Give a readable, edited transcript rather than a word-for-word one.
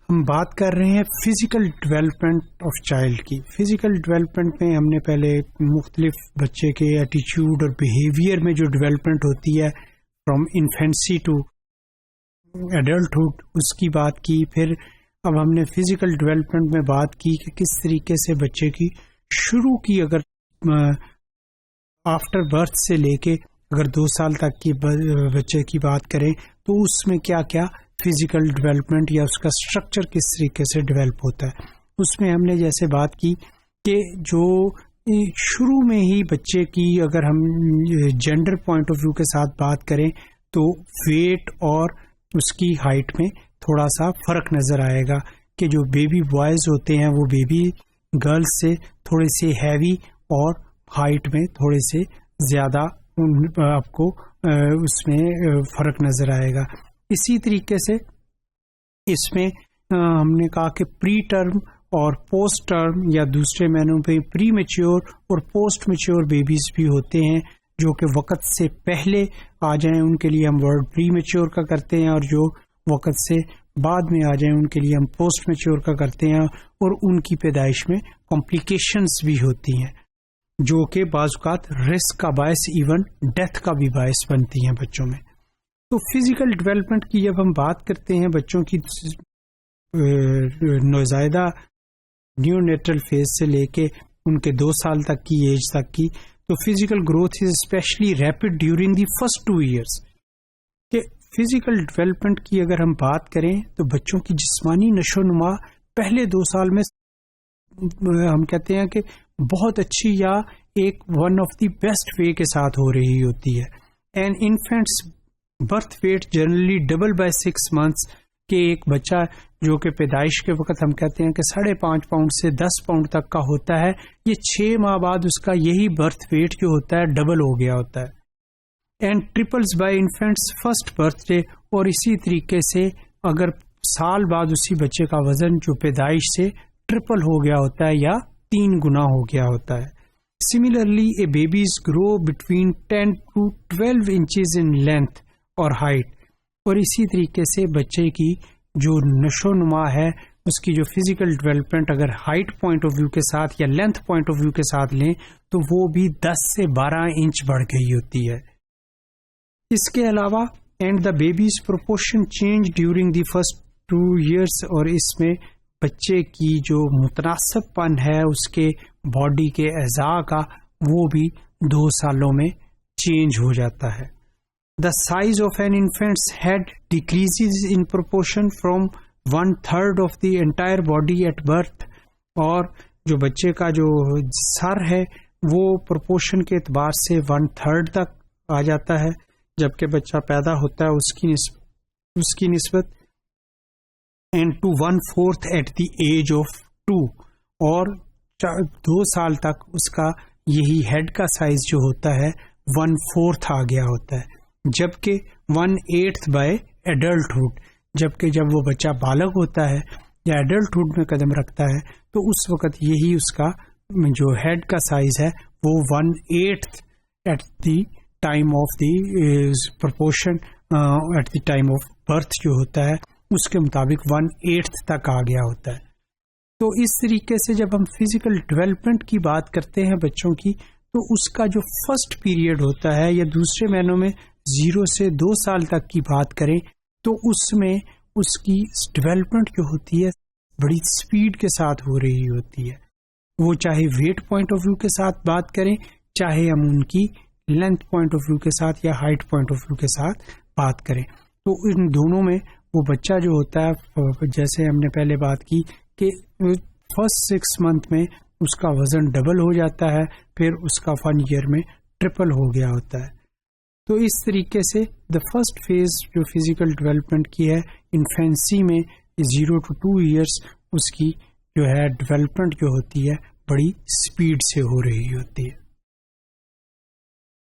ہم بات کر رہے ہیں فزیکل ڈیولپمنٹ آف چائلڈ کی. فزیکل ڈیولپمنٹ میں ہم نے پہلے مختلف بچے کے ایٹیچیوڈ اور بیہیویئر میں جو ڈیولپمنٹ ہوتی ہے فرام انفینسی ٹو ایڈلٹہڈ اس کی بات کی. پھر اب ہم نے فزیکل ڈیولپمنٹ میں بات کی کہ کس طریقے سے بچے کی شروع کی اگر آفٹر برتھ سے لے کے اگر 2 سال تک کی بچے کی بات کریں تو اس میں کیا کیا فزیکل ڈیولپمنٹ یا اس کا اسٹرکچر کس طریقے سے ڈیولپ ہوتا ہے. اس میں ہم نے جیسے بات کی کہ جو شروع میں ہی بچے کی اگر ہم جینڈر پوائنٹ آف ویو کے ساتھ بات کریں تو ویٹ اور اس کی ہائٹ میں تھوڑا سا فرق نظر آئے گا کہ جو بیبی بوائز ہوتے ہیں وہ بیبی گرلز سے تھوڑے سے ہیوی اور ہائٹ میں تھوڑے سے زیادہ آپ کو اس میں فرق نظر آئے گا. اسی طریقے سے اس میں ہم نے کہا کہ پری ٹرم اور پوسٹ ٹرم یا دوسرے معنوں پہ پری میچیور اور پوسٹ میچیور بیبیز بھی ہوتے ہیں جو کہ وقت سے پہلے آ جائیں ان کے لیے ہم ورڈ پری میچیور کا کرتے ہیں اور جو وقت سے بعد میں آ جائیں ان کے لیے ہم پوسٹ میچیور کا کرتے ہیں اور ان کی پیدائش میں کمپلیکیشنز بھی ہوتی ہیں جو کہ بعض اوقات رسک کا باعث ایون ڈیتھ کا بھی باعث بنتی ہیں بچوں میں. تو فزیکل ڈیولپمنٹ کی جب ہم بات کرتے ہیں بچوں کی نوزائیدہ نیونیٹل فیز سے لے کے ان کے 2 سال تک کی ایج تک کی تو physical growth is especially rapid during the first 2 years. کہ فزیکل ڈیولپمنٹ کی اگر ہم بات کریں تو بچوں کی جسمانی نشو و نما پہلے 2 سال میں ہم کہتے ہیں کہ بہت اچھی یا ایک one of the best way کے ساتھ ہو رہی ہوتی ہے. And infants birth weight generally double by 6 months کہ ایک بچہ جو کہ پیدائش کے وقت ہم کہتے ہیں کہ 5.5 پاؤنڈ سے 10 پاؤنڈ تک کا ہوتا ہے یہ 6 ماہ بعد اس کا یہی برتھ ویٹ جو ہوتا ہے ڈبل ہو گیا ہوتا ہے. And triples by infants first birthday اور اسی طریقے سے اگر سال بعد اسی بچے کا وزن جو پیدائش سے ٹرپل ہو گیا ہوتا ہے یا 3 گنا ہو گیا ہوتا ہے. Similarly, a babies grow between 10 to 12 inches in length اور ہائٹ. اور اسی طریقے سے بچے کی جو نشو نما ہے اس کی جو فزیکل ڈیولپمنٹ اگر ہائٹ پوائنٹ آف ویو کے ساتھ یا لینتھ پوائنٹ آف ویو کے ساتھ لیں تو وہ بھی 10 سے 12 انچ بڑھ گئی ہوتی ہے. اس کے علاوہ and the babies proportion change during the first 2 years اور اس میں بچے کی جو متناسب پن ہے اس کے باڈی کے اعضاء کا وہ بھی 2 سالوں میں چینج ہو جاتا ہے. The size of an infant's head decreases in proportion from 1/3 of the entire body at birth اور جو بچے کا جو سر ہے وہ پروپورشن کے اعتبار سے 1/3 تک آ جاتا ہے جبکہ بچہ پیدا ہوتا ہے اس کی نسبت and to 1/4 at the age of 2 اور 2 سال تک اس کا یہی ہیڈ کا سائز جو ہوتا ہے 1/4 آ گیا ہوتا ہے جبکہ 1/8 بائی ایڈلٹہڈ جبکہ جب وہ بچہ بالغ ہوتا ہے یا ایڈلٹہڈ میں قدم رکھتا ہے تو اس وقت یہی اس کا جو ہیڈ کا سائز ہے وہ 1/8 at the time of the proportion at the time of birth جو ہوتا ہے اس کے مطابق 1/8 تک آ گیا ہوتا ہے. تو اس طریقے سے جب ہم فزیکل ڈیولپمنٹ کی بات کرتے ہیں بچوں کی تو اس کا جو فرسٹ پیریڈ ہوتا ہے یا دوسرے معنوں میں 0 سے 2 سال تک کی بات کریں تو اس میں اس کی ڈیولپمنٹ جو ہوتی ہے بڑی سپیڈ کے ساتھ ہو رہی ہوتی ہے. وہ چاہے ویٹ پوائنٹ آف ویو کے ساتھ بات کریں چاہے ہم ان کی لینتھ پوائنٹ آف ویو کے ساتھ یا ہائٹ پوائنٹ آف ویو کے ساتھ بات کریں تو ان دونوں میں وہ بچہ جو ہوتا ہے جیسے ہم نے پہلے بات کی کہ فرسٹ 6 month میں اس کا وزن ڈبل ہو جاتا ہے پھر اس کا 1 year میں ٹرپل ہو گیا ہوتا ہے. تو اس طریقے سے دا فرسٹ فیز جو فزیکل ڈیولپمنٹ کی ہے انفینسی میں 0 to 2 years اس کی جو ہے ڈیولپمنٹ جو ہوتی ہے بڑی سپیڈ سے ہو رہی ہوتی ہے.